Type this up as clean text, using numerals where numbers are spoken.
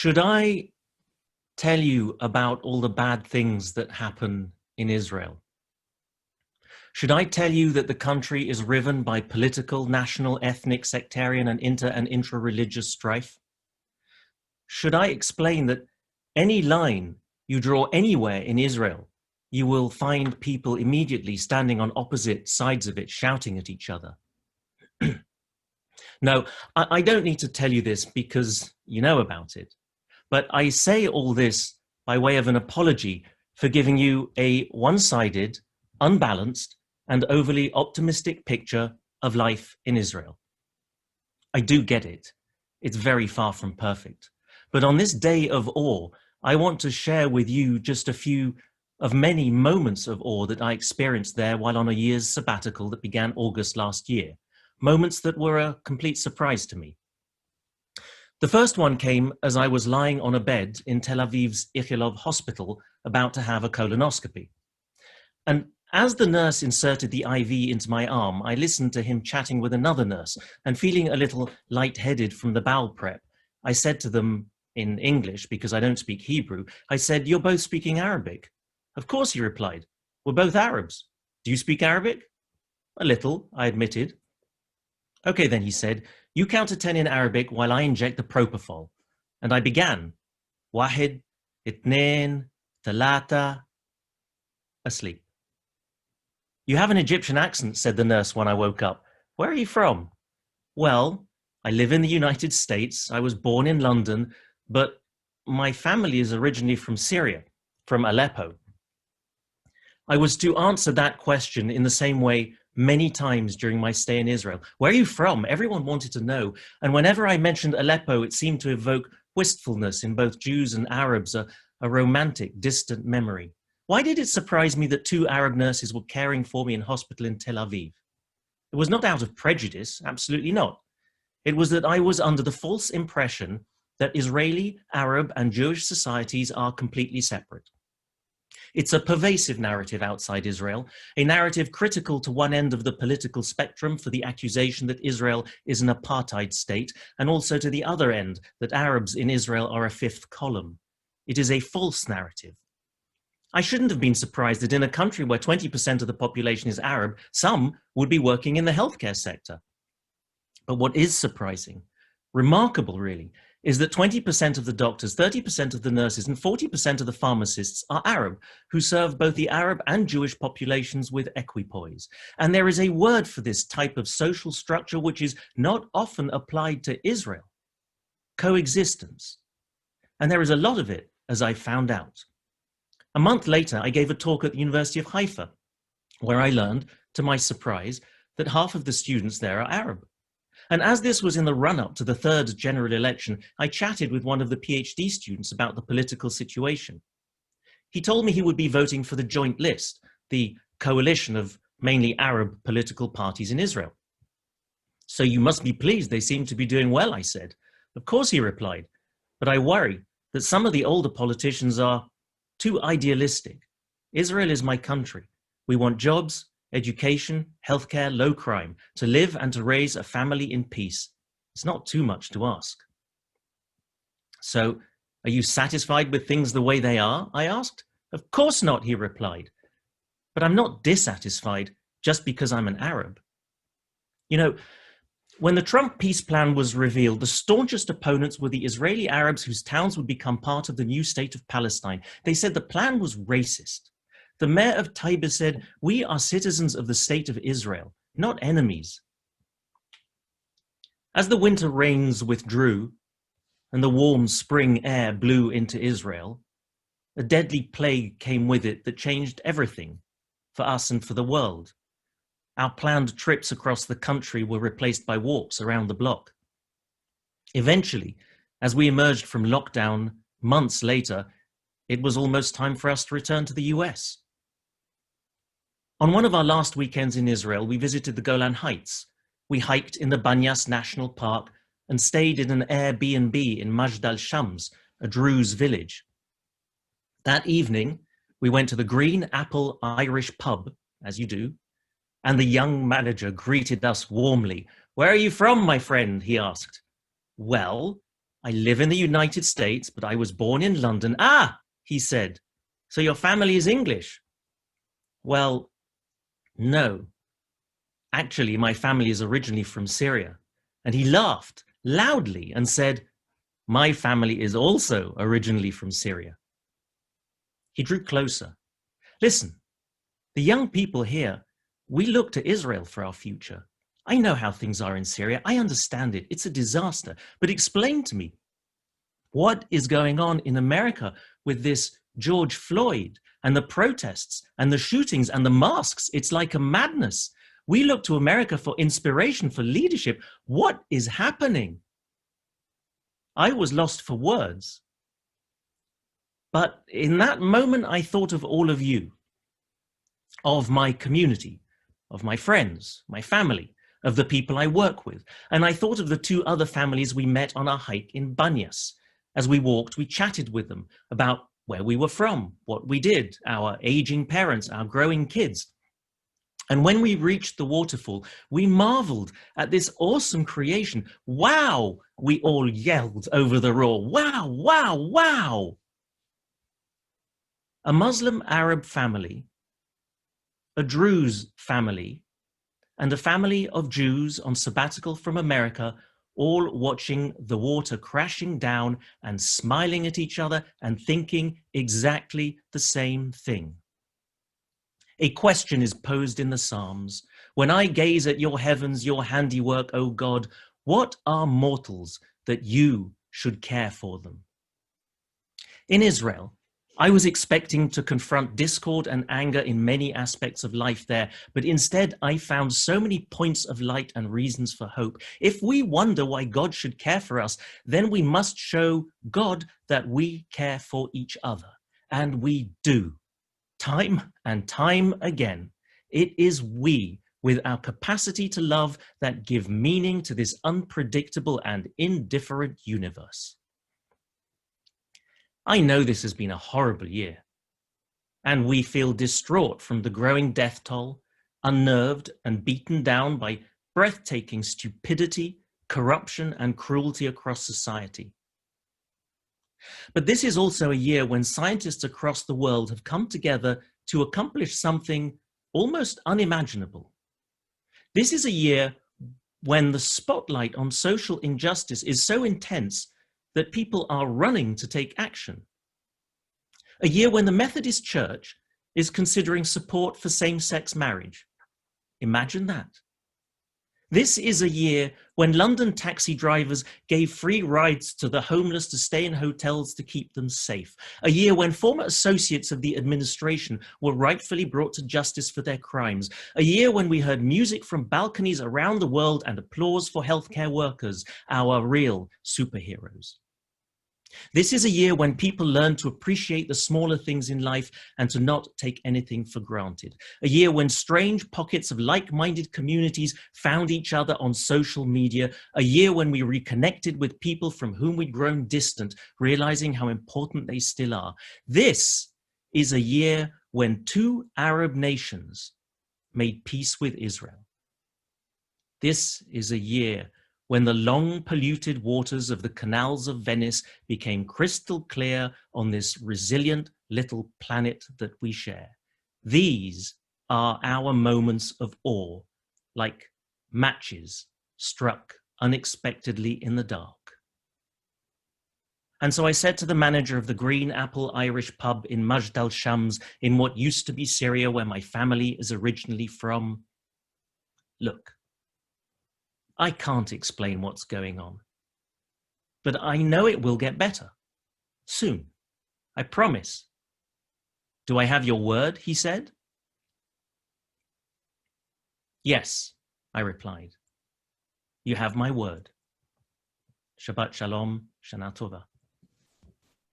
Should I tell you about all the bad things that happen in Israel? Should I tell you that the country is riven by political, national, ethnic, sectarian, and intra-religious strife? Should I explain that any line you draw anywhere in Israel, you will find people immediately standing on opposite sides of it, shouting at each other? No, I don't need to tell you this because you know about it. But I say all this by way of an apology for giving you a one-sided, unbalanced, and overly optimistic picture of life in Israel. I do get it. It's very far from perfect. But on this day of awe, I want to share with you just a few of many moments of awe that I experienced there while on a year's sabbatical that began August last year. Moments that were a complete surprise to me. The first one came as I was lying on a bed in Tel Aviv's Ichilov hospital about to have a colonoscopy. And as the nurse inserted the IV into my arm, I listened to him chatting with another nurse, and feeling a little lightheaded from the bowel prep, I said to them in English, because I don't speak Hebrew, I said, "You're both speaking Arabic." "Of course," he replied. "We're both Arabs. Do you speak Arabic?" "A little," I admitted. "Okay then," he said, "you count to 10 in Arabic while I inject the propofol." And I began. Wahid, itnain, thalata, asleep. "You have an Egyptian accent," said the nurse when I woke up. "Where are you from?" "Well, I live in the United States. I was born in London, but my family is originally from Syria, from Aleppo." I was to answer that question in the same way many times during my stay in Israel. Where are you from? Everyone wanted to know. And whenever I mentioned Aleppo, it seemed to evoke wistfulness in both Jews and Arabs, a romantic, distant memory. Why did it surprise me that 2 Arab nurses were caring for me in hospital in Tel Aviv? It was not out of prejudice, absolutely not. It was that I was under the false impression that Israeli, Arab, and Jewish societies are completely separate. It's a pervasive narrative outside Israel, a narrative critical to one end of the political spectrum for the accusation that Israel is an apartheid state, and also to the other end that Arabs in Israel are a fifth column. It is a false narrative. I shouldn't have been surprised that in a country where 20% of the population is Arab, some would be working in the healthcare sector. But what is surprising, remarkable really, is that 20% of the doctors, 30% of the nurses, and 40% of the pharmacists are Arab, who serve both the Arab and Jewish populations with equipoise. And there is a word for this type of social structure which is not often applied to Israel: coexistence. And there is a lot of it, as I found out. A month later, I gave a talk at the University of Haifa, where I learned, to my surprise, that half of the students there are Arab. And as this was in the run-up to the 3rd general election, I chatted with one of the PhD students about the political situation. He told me he would be voting for the Joint List, the coalition of mainly Arab political parties in Israel. "So you must be pleased they seem to be doing well," I said. "Of course," he replied, "but I worry that some of the older politicians are too idealistic. Israel is my country. We want jobs, education, healthcare, low crime, to live and to raise a family in peace. It's not too much to ask." "So, are you satisfied with things the way they are?" I asked. "Of course not," he replied. "But I'm not dissatisfied just because I'm an Arab." You know, when the Trump peace plan was revealed, the staunchest opponents were the Israeli Arabs whose towns would become part of the new state of Palestine. They said the plan was racist. The mayor of Taiba said, "We are citizens of the state of Israel, not enemies." As the winter rains withdrew and the warm spring air blew into Israel, a deadly plague came with it that changed everything for us and for the world. Our planned trips across the country were replaced by walks around the block. Eventually, as we emerged from lockdown months later, it was almost time for us to return to the US. On one of our last weekends in Israel, we visited the Golan Heights. We hiked in the Banyas National Park and stayed in an Airbnb in Majd al-Shams, a Druze village. That evening, we went to the Green Apple Irish pub, as you do, and the young manager greeted us warmly. "Where are you from, my friend?" he asked. "Well," I live in the United States, but I was born in London. Ah, he said, so your family is English? Well, no. Actually, my family is originally from Syria. And he laughed loudly and said, my family is also originally from Syria. He drew closer. Listen, the young people here, we look to Israel for our future. I know how things are in Syria. I understand it. It's a disaster. But explain to me, what is going on in America with this George Floyd and the protests and the shootings and the masks? It's like a madness. We look to America for inspiration, for leadership. What is happening? I was lost for words. But in that moment, I thought of all of you, of my community, of my friends, my family, of the people I work with. And I thought of the 2 other families we met on our hike in Banyas. As we walked, we chatted with them about where we were from, what we did, our aging parents, our growing kids. And when we reached the waterfall, we marveled at this awesome creation. Wow, we all yelled over the roar. Wow, wow, wow. A Muslim Arab family, a Druze family, and a family of Jews on sabbatical from America, all watching the water crashing down and smiling at each other and thinking exactly the same thing. A question is posed in the Psalms. When I gaze at your heavens, your handiwork, O God, what are mortals that you should care for them? In Israel, I was expecting to confront discord and anger in many aspects of life there, but instead I found so many points of light and reasons for hope. If we wonder why God should care for us, then we must show God that we care for each other. And we do. Time and time again, it is we, with our capacity to love, that give meaning to this unpredictable and indifferent universe. I know this has been a horrible year, and we feel distraught from the growing death toll, unnerved and beaten down by breathtaking stupidity, corruption, and cruelty across society. But this is also a year when scientists across the world have come together to accomplish something almost unimaginable. This is a year when the spotlight on social injustice is so intense that people are running to take action. A year when the Methodist Church is considering support for same-sex marriage. Imagine that. This is a year when London taxi drivers gave free rides to the homeless to stay in hotels to keep them safe. A year when former associates of the administration were rightfully brought to justice for their crimes. A year when we heard music from balconies around the world and applause for healthcare workers, our real superheroes. This is a year when people learn to appreciate the smaller things in life and to not take anything for granted. A year when strange pockets of like-minded communities found each other on social media. A year when we reconnected with people from whom we'd grown distant, realizing how important they still are. This is a year when 2 Arab nations made peace with Israel. This is a year when the long polluted waters of the canals of Venice became crystal clear on this resilient little planet that we share. These are our moments of awe, like matches struck unexpectedly in the dark. And so I said to the manager of the Green Apple Irish pub in Majd al-Shams, in what used to be Syria, where my family is originally from, look, I can't explain what's going on, but I know it will get better. Soon. I promise. Do I have your word? He said. Yes, I replied. You have my word. Shabbat Shalom, Shana Tova.